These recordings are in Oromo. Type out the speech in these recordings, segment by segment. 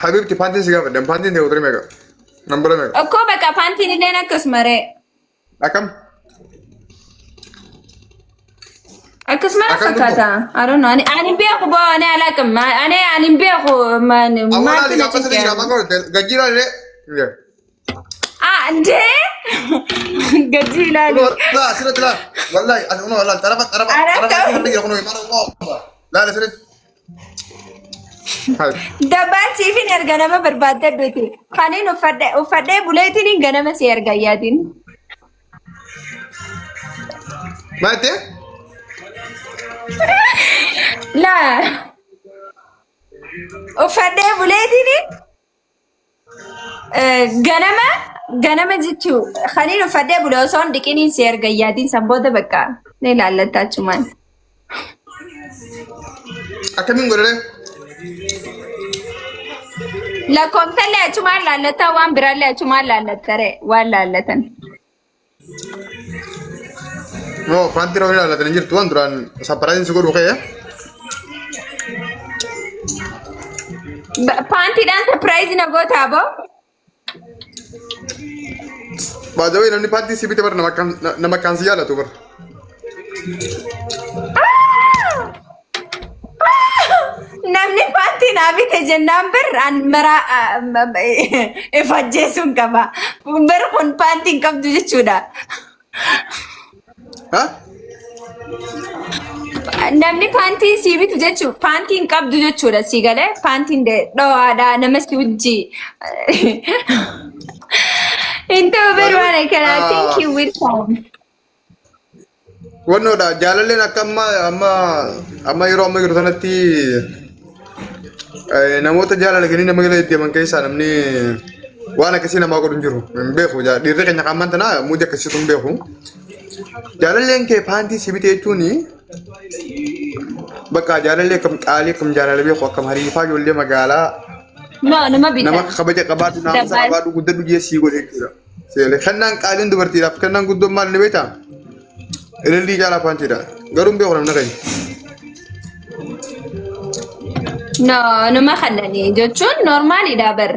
حبيبتي بانتين سيجا فدم بانتين دي ودري ميجا نمبر ميجا أكو بكا بانتين دينا كسمرة أكم كسمرة فكاتا I don't know أنا بيأخو بو أنا علاكم أنا بيأخو ما أولا دي كم بس دي كم أقول جاجيرا ليه ده جاجيلا لا سيرت لا والله أنا والله ترى لا لا سيرت دبال سيفين أرجعنا ما بربادة بيتي خانين وفدة بوليتين إنجنا ما سيرجع يادين ما أنت لا وفدة بوليتين ganama jechuun khaniin uffadhee bule osoo hin dhiqiniin si erga yaadiin sanboota bakka ni ilaallata achumaan. Akkamiin godhare? Lakkooftallee achumaan laallata waan biraallee achumaan laallattare waan laallatan. No, paantii roobni laallatan hin jirtu waan duraan sapparaatiin si godhu ka'ee. Paantiidhaan sapiraayizi na gootaa boo? Baajawee namni paantii si bite bar nama kan si jaalatu bar. Namni paantii naa bite jennaan birraan maraa ifajjeesuun qaba. Bir kun paantii hin qabdu jechuudha. Namni paantii si bitu jechuudha. Paantii hin qabdu jechuudha si galee paantiin dho'aadha nama si wajji. Into everyone can I think you will come. Wanno da jaalalleen akka amma yeroo amma jiru sanatti namoota jaalala kennii nama gala itti aman keessaa namni waan akkasii namaa godhu hin jiru. Hin beeku dhiirri keenya qamman tanaa muudi akkasiitu hin beeku. Jaalalleen kee paantii si bite jechuuni bakka jaalallee akkam qaalii akkam jaalala beeku akkam hariifaa ijoollee magaalaa. No, nama bita. Nama kabaja qabaatu nama qabaatu guddatu jeesii godhe jechuudha. Seelee kannaan qaaliin dubartiidhaaf kannaan guddoon maal ni beektaa? Ilaalii jaalaa paantiidha. Garuu beeku namna kani. No, nama kannani jechuun normaaliidha bar.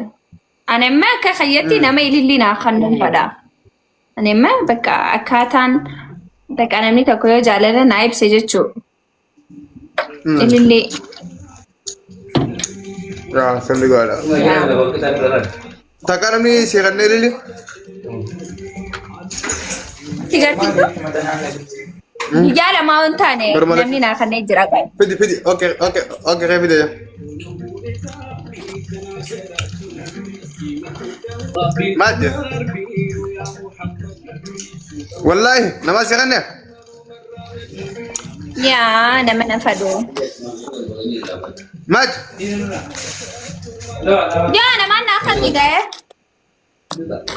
Ani amma akka khayyatti nama ilillii naa kannan fadha. Ani amma bakka akkaataan bakka namni tokko yoo jaalala naa ibse jechuudha. Ilillii. Yaa sammi gaadha. Takka namni seeqannee ililli. Sigartiitu? Jaala maa hin taane namni naa kannee jira qabu. Fidi okay kee fide. Maal jedhe? Wallaahi nama seeqannee? Yaa nama na fadhu. Maal? Yaa nama naa kanni ga'e.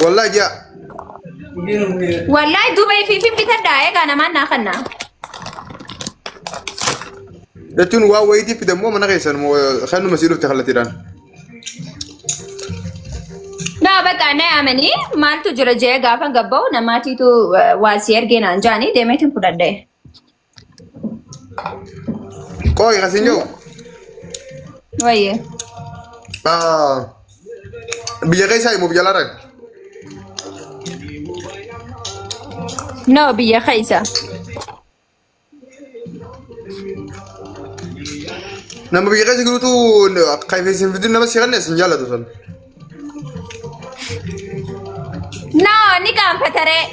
Wallaahi jaa. Wallahi Dubai fi bitadhaa egaa namaan naa kanna. Jechuun waa wayiitiif fidammoo mana keessan kanuma sii dhufte kallattiidhaan. Naa bakka na amanii maaltu jira jee gaafa gabba'u namaatiitu waa si ergee naan jaanii deemeetiin fudhadhee. Qooyi kasiin jiru. Wayyee. Biyya keessaa immoo biyya laarraa? No, biyya keessa. Nama biyya keessa jirutu kaifeessin fidin nama seeqannee sin jaalatu san. No, ni gaanfataree.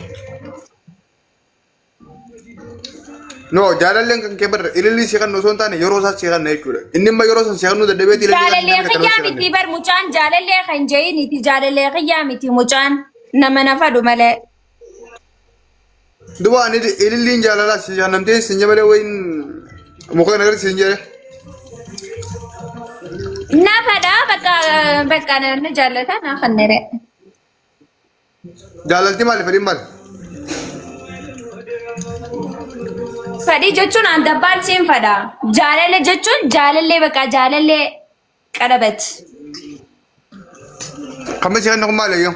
No, jaalalleen kan kee barra ililli seeqannu osoo hin taane yeroo isaa seeqanna jechuudha. Inni immoo yeroo san seeqannuu dadhabeeti ililli jaalallee xiyyaa miti bar mucaan jaalallee kan jeeyiniti jaalallee xiyyaa miti mucaan nama na fadhu malee. Duba ani ililliin jaalalaa si jaannamtee sin jamalee wayin muka nagar sin jedhe. Na fadhaa bakka na jaallata na kannere. Jaalalti maali fedhiin maali? Fadhii jechuun aan dabbaan siin fadhaa. Jaalallee jechuun jaalallee bakka jaalallee qadhabati. Kamma si kan maali yoo?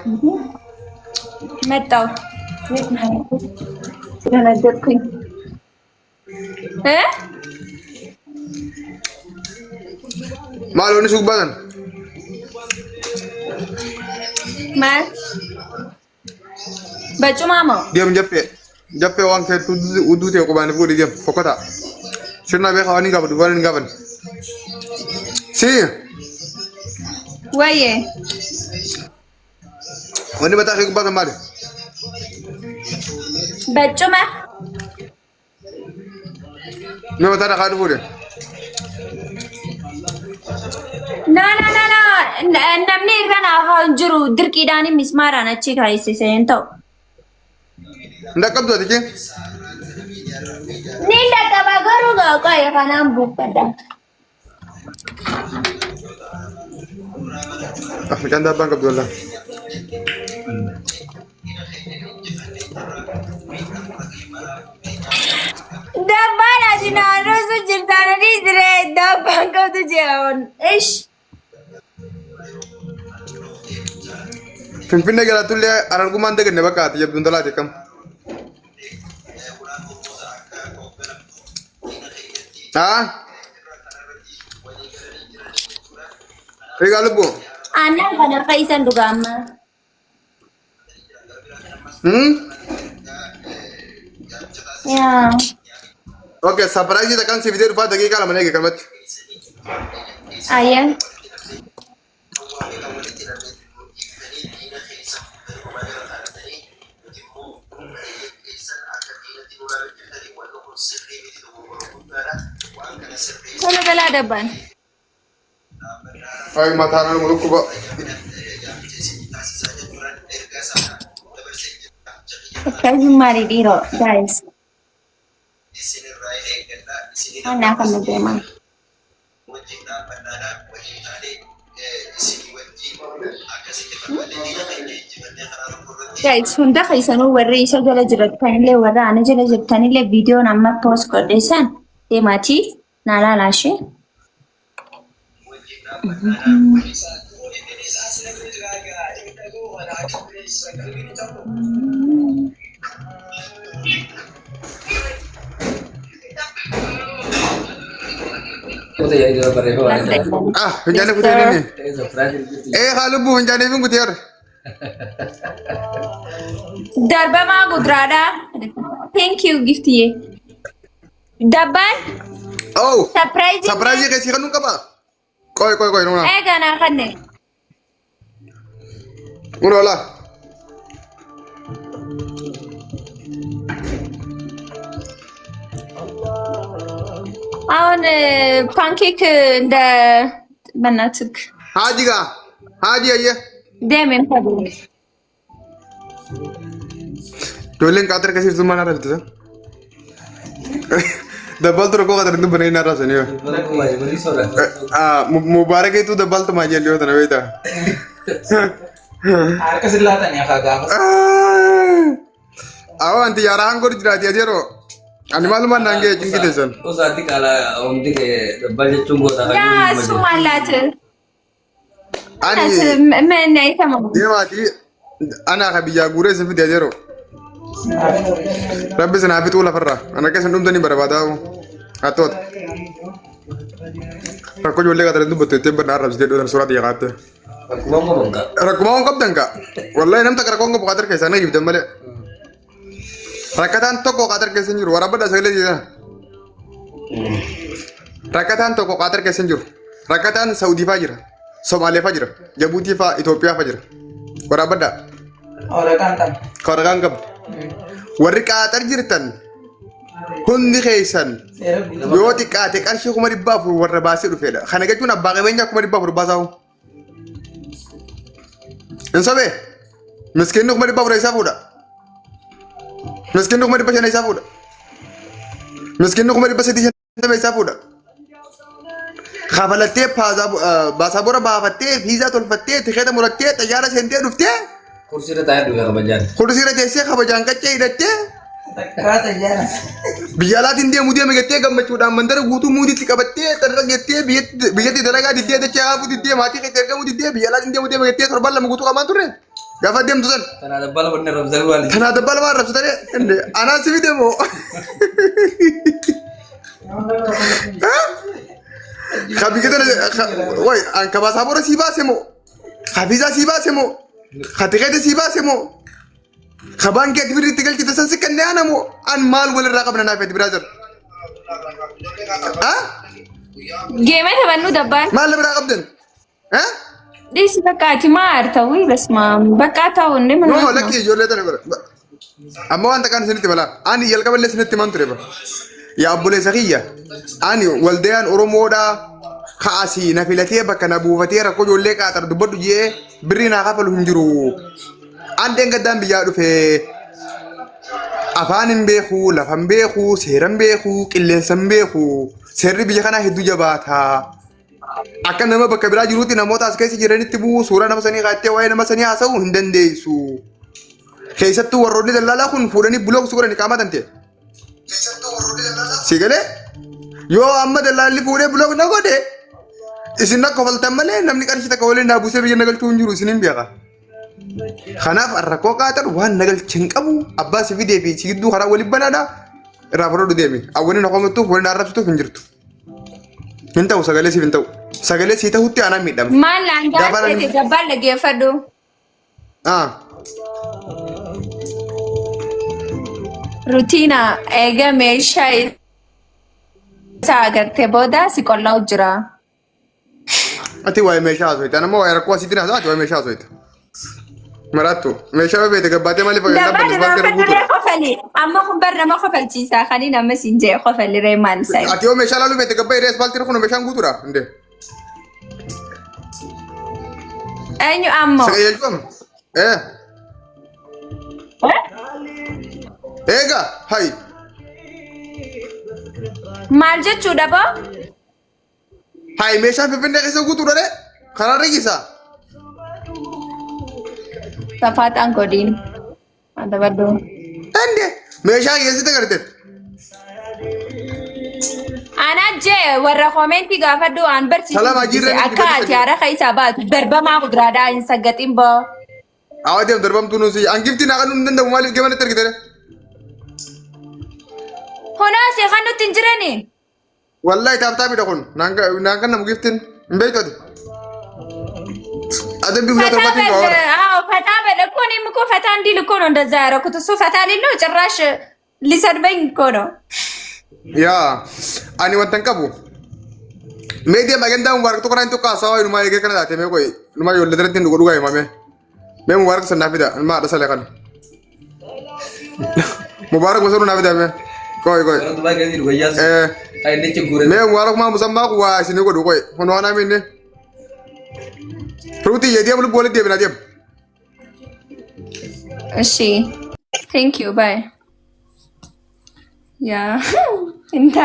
Mettaw. Maal oni suuq baatan? Mal. Bacuma mo. Diam jappe wan ke udute ko bani fudi diam fokota sirna be khawani gabadu wani gaban si Waye. wani bata ke bata mari Bacuma. me bata da khadu fudi No. Namni irrana jiru dirqiidhaan mismaaraan achi kaayisiseen ta'u. nda kabdu atike Ni dhaqqaba garuu qooqaa kanaan buuffadha. kan da ban kabdu wallah Dabbaan ati naannoo sun jirtaanii jire dabbaan qabdu jedhaman. Ish. finfinne galatulle ararguman degenne bakati yabdun dalati kam ha Regalubu. Anak kana kaisan dugama. Ya. Oke, surprise kita kan si video rupa dagi kala mana kalmat. Ayah. Kalau bela depan. Ay matanan muluk ko. Kayu mari diro, guys. Mana kamu demam? Guys, hunda kaisan warri isa jala jiratan illee warra ana jala jirtan illee video nama post godhesan deemati nala lashe. Ah, penjane putih ini. Kalau bu penjane pun putih. Darbama Gudrada. Thank you, gifty. Daban? Oh. Surprise. Surprise kasi kanun ka ba? Koy, nung na. Gana ka ne. Uno la. Aun pancake the banatuk. Haji aja. Demin padu. Tolen kater kasi itu mana rasa? Dabal tuh kok kater itu benerin rasa nih. Mubarak itu dabal tuh majen dia tanah beda. Kesilatan ya kagak. Awan anti jarang kau dijerat aja ro. Animal mana nangge cingkit desan. Oh saat ini kalau om dike dabal cunggo tak Ya, sumalat. Ani. Men ay tamam. Dia mati. Anak habija gure sefi dia aja ro. Rabbi sana hafi tula farra. Anak kesan dum tani barabada. Atot. Aku jual kater itu betul betul benar harus dia dalam surat ya kata. Aku mau ngomong kak. Aku mau ngomong dan kak. Wallahi nam tak aku ngomong kater kesan lagi betul balik. Rakatan toko kater kesan juru. Warabada sekali dia. Rakatan toko kater kesan juru. Rakatan Saudi fajr. Somalia fajr. Djibouti Ethiopia fajr. Warabada. Orang kantam. Kau kangkap. Warri kater jirtan. Hundi kesan. Yoti kater kan sih kumari bafu warra basi rufeda. Karena gitu nak bagai banyak kumari bafu basau. Ensabe. Miskin nuk kumari bafu rasa fuda. Miskin nuk kumari pasien rasa fuda. Miskin nuk kumari pasien di sana rasa fuda. Khabalate bahasa bora bahafate visa tulfate tiket murate tayara sente rufte. Kursi dah tayar juga kebajan. Kursi dah jese khabajan kacce idate. Kata jalan. Bijalat India mudia megate gam macuda mandar gutu mudi tikabatte taragete bijati daraga di dia chafu di dia mati ke terga mudi dia bijalat India mudia megate torballa mugutu kamanture. Gafa dem tusan. Tanah dabal bener Ramzan wali. Tanah tebal war rabsutare ende ana sivi demo. Khabi kita woi an kabasa bora siba semo. Hafiza si baase moo? Hatikete si baase moo? Habaan kee birriitti galchite san si kennee ana moo? An maal walirraa qabna naaf eti biraa jira. Geema taphannu dabbaan. Maal biraa qabdan? Dhiisi bakka ati maar ta'uu basmaa bakka ta'uu inni mana. No lakki ijoollee tana godha. Amma wanta kan isinitti mala. Ani jalqaballee isinitti man ture ba. Yaa obboleessa kiyya. Ani waldayaan Oromoodhaa. Kaasii na filatee bakka na buufatee rakkoo ijoollee qaaxar dubbadhu jee birrii naa kafalu hin jiru. Andeen gaddaan biyyaa dhufee afaan hin beeku, lafa hin beeku, seera hin beeku, qilleensa hin beeku. Seerri biyya kanaa hedduu jabaata. Akka nama bakka biraa jiruutti namoota as keessa jiranitti bu'u suuraa nama sanii qaattee waa'ee nama sanii haasa'uu hin dandeessu. Keessattuu warroonni daldalaa kun fuudhanii bulooksuu godhanii qaamatan ta'e. Si galee yoo amma daldalli fuudhee bulook na godhe. Isin akka faltan malee namni qarshii takka waliin naa buusee biyya nagalchuu hin jiru isin hin beeka. Kanaaf rakkoo qaaxar waan nagalchi hin qabu abbaa si fidee fi si gidduu karaa waliin banaadha irraa fudhadhu deemi. Awwaniin haqamatuuf waliin arrabsituuf hin jirtu. Hin ta'u sagalee siif hin ta'u. Sagalee sii ta'utti aanaan miidhama. Maal laangaa ta'e gabbaan dhaggeeffadhu. Rutiina eega meeshaa isaa agartee booda si qollaa jira. Ati waa'ee meeshaa haasofita. Nama waa'ee rakkoo asitti naasa ati waa'ee meeshaa haasofita. Maraattu meeshaa beete gabbaatee maaliif fayyadamu? Dabbaadha fayyadamee qofali. Amma kun bar nama qofalchiisaa kanii nama siin jee qofali ree maal sa'i. Ati yoo meeshaa laaluu beete gabbaa irree asfaaltii kun meeshaan guutuudha. Indee. Eenyu ammoo? Sagayeelfama. Eega hayi. Maal jechuudha boo? Hayi meeshaan Finfinnee keessa guutuudha de karaa rigisaa. Safaataan godiin. Adda badduu. Ende meeshaa keessatti agartee. Ana jee warra koomenti gaafadhu waan barsiisu akka ati haara keessaa baatu darbamaa kuduraadhaa hin saggatiin boo. Awa deem darbamtuu nuusi angiftiin akka nuti danda'u maaliif geemanitti argite? Kunaas kan nuti hin jirani. Wallahi taaptaapidha kun naan kan namu giftiin hin beektooti. Adda bifna tokkotti hin fataa bada kun immoo fataan diilu kun እንደዛ ያደረኩት እሱ ፈታ ሌለው ጭራሽ ሊሰድበኝ እኮ ነው። Yaa ani wantan qabu meediyaa magandaa mubarak tokko naan tokko haasawaa inumaa eegee kana taate mee qoy inumaa ijoollee daratti hin dhugaa himame mee mubarak san naa fida inumaa adha salee kana mubarak masaruu naa fida mee qoy mee mubarak maa musammaa kun waa isinii godhu qoy kun waan aminne ruutii yeediyamu lubbuu walitti deebina deemu. እሺ ቴንክ ዩ ባይ ያ እንታ